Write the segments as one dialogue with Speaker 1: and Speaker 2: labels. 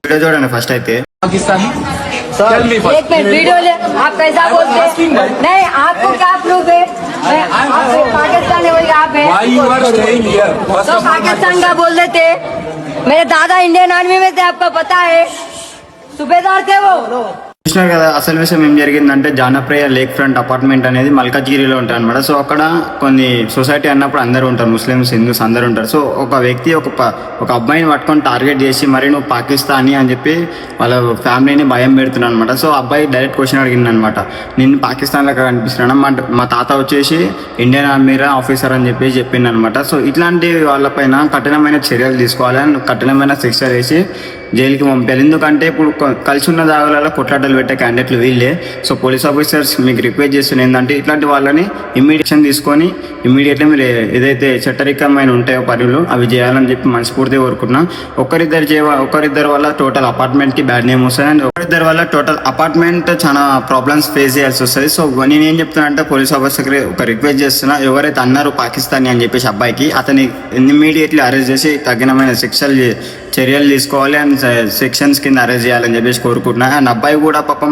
Speaker 1: Video చూడండి first అయితే.
Speaker 2: पाकिस्तानी
Speaker 3: एक मिनट वीडियो ले। आप कैसा बोलते हैं? नहीं, आपको क्या प्रूफ है? आप पाकिस्तान है, बोलिए आप है
Speaker 2: Why you are staying here?
Speaker 3: तो पाकिस्तान का बोल देते। मेरे दादा इंडियन आर्मी में थे, आपको पता है, सूबेदार थे वो।
Speaker 1: చూసినారు కదా, అసలు విషయం ఏం జరిగిందంటే జానప్రియ లేక్ ఫ్రంట్ అపార్ట్మెంట్ అనేది మల్కాజ్గిరిలో ఉంటాయి అనమాట. సో అక్కడ కొన్ని సొసైటీ అన్నప్పుడు అందరూ ఉంటారు, ముస్లిమ్స్ హిందూస్ అందరూ ఉంటారు. సో ఒక వ్యక్తి ఒక అబ్బాయిని పట్టుకొని టార్గెట్ చేసి మరి నువ్వు పాకిస్తానీ అని చెప్పి వాళ్ళ ఫ్యామిలీని భయం పెడుతున్నాను అనమాట. సో అబ్బాయి డైరెక్ట్ క్వశ్చన్ అడిగింది అనమాట, నేను పాకిస్తాన్లో కనిపిస్తున్నాను, మా తాత వచ్చేసి ఇండియన్ ఆర్మీ ఆఫీసర్ అని చెప్పి చెప్పింది అనమాట. సో ఇట్లాంటి వాళ్ళపైన కఠినమైన చర్యలు తీసుకోవాలని కఠినమైన శిక్ష వేసి జైలుకి పంపాలి. ఎందుకంటే ఇప్పుడు కలిసి ఉన్న జాగాలలో కొట్లాటలు పెట్టే క్యాండిడేట్లు వీళ్ళే. సో పోలీస్ ఆఫీసర్స్ మీకు రిక్వెస్ట్ చేస్తున్న ఏంటంటే ఇట్లాంటి వాళ్ళని ఇమ్మీడియేషన్ తీసుకొని ఇమ్మీడియట్లీ మీరు ఏదైతే చట్టరికమైన ఉంటాయో పనులు అవి చేయాలని చెప్పి మనస్ఫూర్తిగా కోరుకుంటున్నాం. ఒకరిద్దరు వల్ల టోటల్ అపార్ట్మెంట్కి బ్యాడ్ నేమ్ వస్తుంది అండ్ ఒకరిద్దరు వల్ల టోటల్ అపార్ట్మెంట్ చాలా ప్రాబ్లమ్స్ ఫేస్ చేయాల్సి వస్తుంది. సో నేను ఏం చెప్తున్నా పోలీస్ ఆఫీసర్కి ఒక రిక్వెస్ట్ చేస్తున్నా, ఎవరైతే అన్నారు పాకిస్తానీ అని చెప్పేసి అబ్బాయికి, అతని ఇమ్మీడియట్లీ అరెస్ట్ చేసి తగినమైన చర్యలు తీసుకోవాలి అండ్ సెక్షన్స్ కింద అరెస్ట్ చేయాలని చెప్పేసి కోరుకుంటున్నా. అండ్ అబ్బాయి కూడా పాపం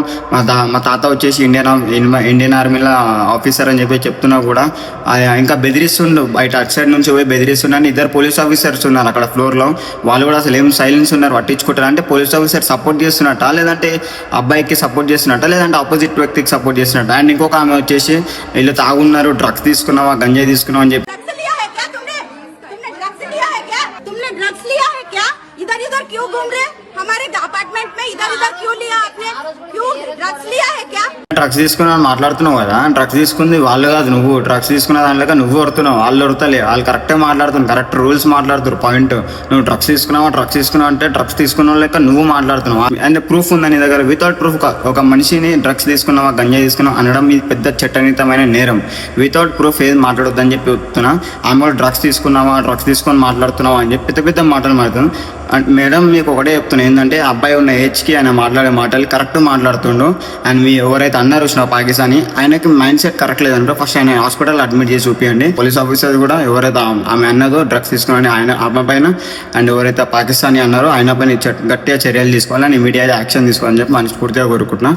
Speaker 1: మా తాత వచ్చేసి ఇండియన్ ఆర్మీలో ఆఫీసర్ అని చెప్పి చెప్తున్నా కూడా ఇంకా బెదిరిస్తుండు, బయట అటు సైడ్ నుంచి పోయి బెదిరిస్తున్నాను. ఇద్దరు పోలీస్ ఆఫీసర్స్ ఉన్నారు అక్కడ ఫ్లోర్లో, వాళ్ళు కూడా అసలు ఏం సైలెన్స్ ఉన్నారు, పట్టించుకుంటారు. అంటే పోలీస్ ఆఫీసర్ సపోర్ట్ చేస్తున్నట్ట, లేదంటే అబ్బాయికి సపోర్ట్ చేస్తున్నట్ట, లేదంటే ఆపోజిట్ వ్యక్తికి సపోర్ట్ చేస్తున్నట్ట. అండ్ ఇంకొక ఆమె వచ్చేసి వీళ్ళు తాగున్నారు, డ్రగ్స్ తీసుకున్నావా, గంజాయి తీసుకున్నావా అని చెప్పి
Speaker 4: इधर इधर क्यों घूम रहे? हमारे अपार्टमेंट में इधर इधर क्यों लिया आपने? क्यों ड्रग्स लिया है क्या?
Speaker 1: డ్రగ్స్ తీసుకున్నావు మాట్లాడుతున్నావు కదా, డ్రగ్స్ తీసుకుంది వాళ్ళు కాదు నువ్వు, డ్రగ్స్ తీసుకున్న దానిలో నువ్వు వరుతున్నావు, వాళ్ళు వరుతలే, వాళ్ళు కరెక్టే మాట్లాడుతున్నావు, కరెక్ట్ రూల్స్ మాట్లాడుతారు. పాయింట్ నువ్వు డ్రగ్స్ తీసుకున్నావు అంటే డ్రగ్స్ తీసుకున్న లెక్క నువ్వు మాట్లాడుతున్నావు. అండ్ ప్రూఫ్ ఉందా నీ దగ్గర? వితౌట్ ప్రూఫ్ ఒక మనిషిని డ్రగ్స్ తీసుకున్నావా, గంజాయి తీసుకున్నావు అనడం ఇది పెద్ద చట్టనీతమైన నేరం. వితౌట్ ప్రూఫ్ ఏది మాట్లాడొద్దని చెప్పి చెప్తున్నా. ఆమె డ్రగ్స్ తీసుకొని మాట్లాడుతున్నావా అని చెప్పి పెద్ద మాటలు మాట్లాడుతున్నాను. అండ్ మేడం మీకు ఒకటే చెప్తున్నా ఏంటంటే అబ్బాయి ఉన్న ఏజ్కి ఆయన మాట్లాడే మాటలు కరెక్ట్ మాట్లాడుతుండు. అండ్ మీ ఎవరైతే అన్నారు వచ్చిన పాకిస్తానీ, ఆయనకి మైండ్ సెట్ కరెక్ట్ లేదంటే ఫస్ట్ ఆయన హాస్పిటల్ అడ్మిట్ చేసి చూపించండి. పోలీస్ ఆఫీసర్ కూడా ఎవరైతే ఆమె అన్నదో డ్రగ్స్ తీసుకుని ఆమె పైన అండ్ ఎవరైతే పాకిస్తానీ అన్నారో ఆయన పైన గట్టిగా చర్యలు తీసుకోవాలని ఇమీడియట్ యాక్షన్ తీసుకోవాలని చెప్పి మనస్ఫూర్తిగా కోరుకుంటున్నా.